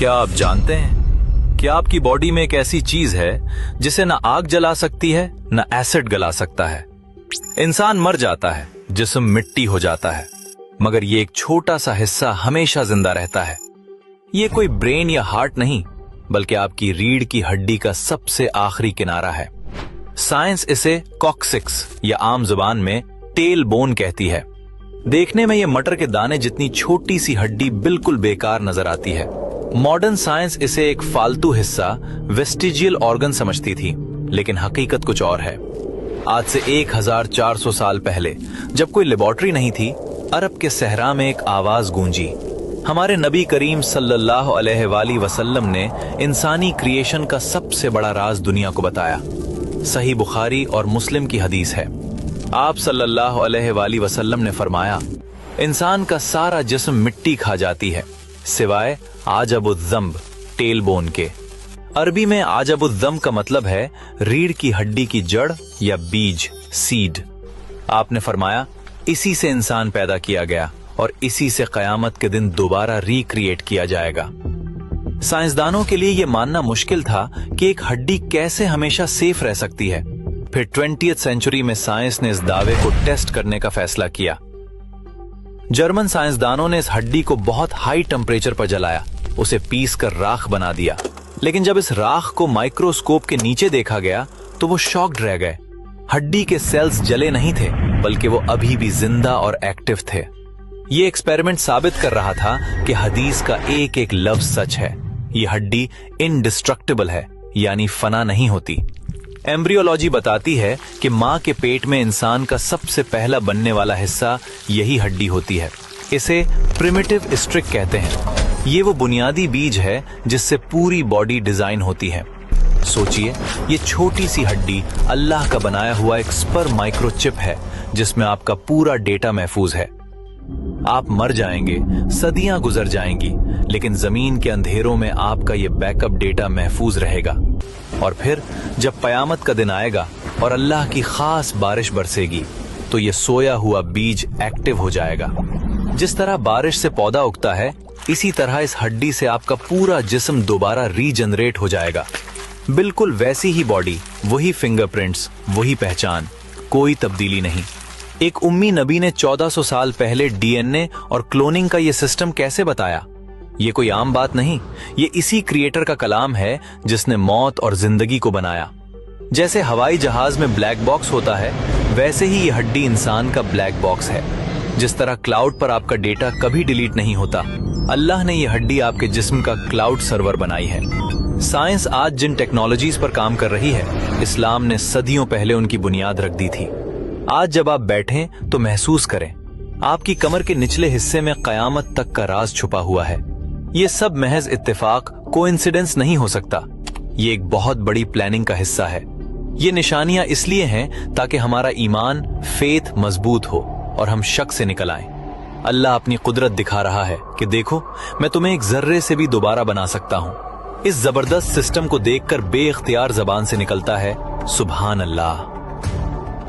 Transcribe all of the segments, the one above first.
क्या आप जानते हैं कि आपकी बॉडी में एक ऐसी चीज है जिसे ना आग जला सकती है ना एसिड गला सकता है। इंसान मर जाता है, जिस्म मिट्टी हो जाता है, मगर ये एक छोटा सा हिस्सा हमेशा जिंदा रहता है। ये कोई ब्रेन या हार्ट नहीं, बल्कि आपकी रीढ़ की हड्डी का सबसे आखिरी किनारा है। साइंस इसे कॉक्सिक्स या आम जुबान में टेल बोन कहती है। देखने में ये मटर के दाने जितनी छोटी सी हड्डी बिल्कुल बेकार नजर आती है। मॉडर्न साइंस इसे एक फालतू हिस्सा, वेस्टिजियल ऑर्गन समझती थी, लेकिन हकीकत कुछ और है। आज से 1400 साल पहले, जब कोई लेबोरेटरी नहीं थी, अरब के सहरा में एक आवाज गूंजी। हमारे नबी करीम सल्लल्लाहु अलैहि वसल्लम ने इंसानी क्रिएशन का सबसे बड़ा राज दुनिया को बताया। सही बुखारी और मुस्लिम की हदीस है। आप सल्लल्लाहु अलैहि वसल्लम ने फरमाया, इंसान का सारा जिस्म मिट्टी खा जाती है सिवाय आजबुद्दम्ब, टेल बोन के। अरबी में आजबुद्दम्ब का मतलब है रीढ़ की हड्डी की जड़ या बीज, सीड। आपने फरमाया, इसी से इंसान पैदा किया गया और इसी से कयामत के दिन दोबारा रिक्रिएट किया जाएगा। साइंसदानों के लिए यह मानना मुश्किल था कि एक हड्डी कैसे हमेशा सेफ रह सकती है। फिर 20वीं सेंचुरी में साइंस ने इस दावे को टेस्ट करने का फैसला किया। जर्मन साइंसदानों ने इस हड्डी को बहुत हाई टेम्परेचर पर जलाया, उसे पीस कर राख बना दिया। लेकिन जब इस राख को माइक्रोस्कोप के नीचे देखा गया तो वो शॉक्ड रह गए। हड्डी के सेल्स जले नहीं थे, बल्कि वो अभी भी जिंदा और एक्टिव थे। ये एक्सपेरिमेंट साबित कर रहा था कि हदीस का एक एक लफ्ज सच है। ये हड्डी इनडिस्ट्रक्टिबल है, यानी फना नहीं होती। एम्ब्रियोलॉजी बताती है कि मां के पेट में इंसान का सबसे पहला बनने वाला हिस्सा यही हड्डी होती है। इसे प्रिमिटिव स्ट्रिक कहते हैं। ये वो बुनियादी बीज है जिससे पूरी बॉडी डिजाइन होती है। सोचिए, ये छोटी सी हड्डी अल्लाह का बनाया हुआ एक स्पर्म माइक्रोचिप है जिसमें आपका पूरा डेटा महफूज है। आप मर जाएंगे, सदियां गुजर जाएंगी, लेकिन जमीन के अंधेरों में आपका ये बैकअप डेटा महफूज रहेगा। और फिर जब कयामत का दिन आएगा और अल्लाह की खास बारिश बरसेगी, तो ये सोया हुआ बीज एक्टिव हो जाएगा। जिस तरह बारिश से पौधा उगता है, इसी तरह इस हड्डी से आपका पूरा जिस्म दोबारा रीजनरेट हो जाएगा। बिल्कुल वैसी ही बॉडी, वही फिंगरप्रिंट्स, वही पहचान, कोई तब्दीली नहीं। एक उम्मी नबी ने 1400 साल पहले डीएनए और क्लोनिंग का ये सिस्टम कैसे बताया? ये कोई आम बात नहीं, ये इसी क्रिएटर का कलाम है जिसने मौत और जिंदगी को बनाया। जैसे हवाई जहाज में ब्लैक बॉक्स होता है, वैसे ही ये हड्डी इंसान का ब्लैक बॉक्स है। जिस तरह क्लाउड पर आपका डेटा कभी डिलीट नहीं होता, अल्लाह ने ये हड्डी आपके जिस्म का क्लाउड सर्वर बनाई है। साइंस आज जिन टेक्नोलॉजीज पर काम कर रही है, इस्लाम ने सदियों पहले उनकी बुनियाद रख दी थी। आज जब आप बैठें तो महसूस करें, आपकी कमर के निचले हिस्से में कयामत तक का राज छुपा हुआ है। ये सब महज इत्तेफाक, कोइंसिडेंस नहीं हो सकता। ये एक बहुत बड़ी प्लानिंग का हिस्सा है। ये निशानियां इसलिए हैं ताकि हमारा ईमान, फेथ मजबूत हो और हम शक से निकल आएं। अल्लाह अपनी कुदरत दिखा रहा है कि देखो, मैं तुम्हें एक जर्रे से भी दोबारा बना सकता हूं। इस जबरदस्त सिस्टम को देखकर बेइख्तियार जबान से निकलता है, सुभान अल्लाह।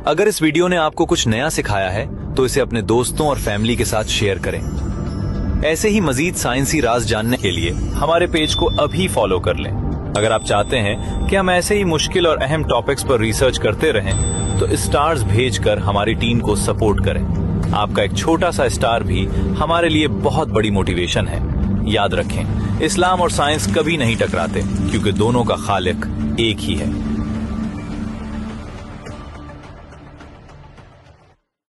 अगर इस वीडियो ने आपको कुछ नया सिखाया है तो इसे अपने दोस्तों और फैमिली के साथ शेयर करें। ऐसे ही मजीद साइंसी राज जानने के लिए हमारे पेज को अभी फॉलो कर लें। अगर आप चाहते हैं कि हम ऐसे ही मुश्किल और अहम टॉपिक्स पर रिसर्च करते रहें, तो स्टार्स भेजकर हमारी टीम को सपोर्ट करें। आपका एक छोटा सा स्टार भी हमारे लिए बहुत बड़ी मोटिवेशन है। याद रखें, इस्लाम और साइंस कभी नहीं टकराते, क्योंकि दोनों का खालिक एक ही है।